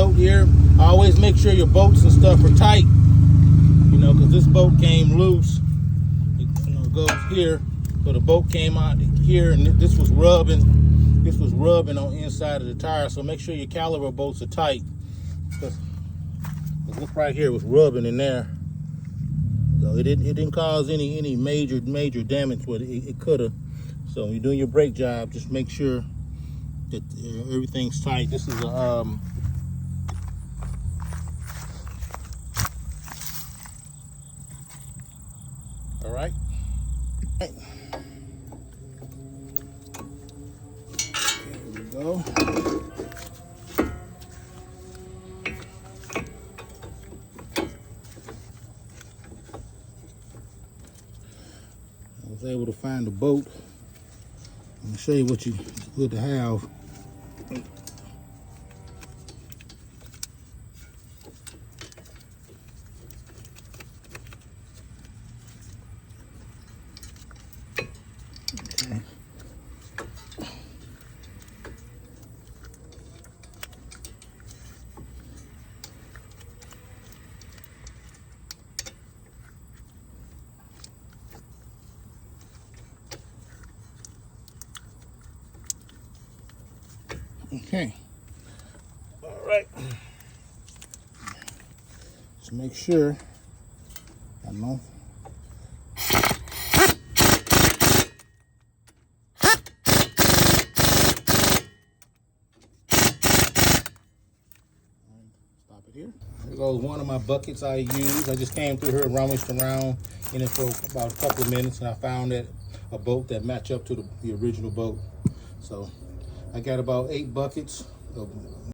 boat here. Always make sure your boats and stuff are tight, you know, because this boat came loose. It goes here, so the boat came out here, and this was rubbing. This was rubbing on the inside of the tire. So make sure your caliber bolts are tight. Because look right here, it was rubbing in there. So it didn't cause any major damage. What it could have. So when you're doing your brake job, just make sure that everything's tight. This is a all right. Here we go. I was able to find the boat. I'm gonna show you what you good to have. Okay. Okay. All right. Just make sure. I know. Stop it here. Here goes one of my buckets I use. I just came through here and rummaged around in it for about a couple of minutes, and I found that a boat that matched up to the original boat. So I got about 8 buckets of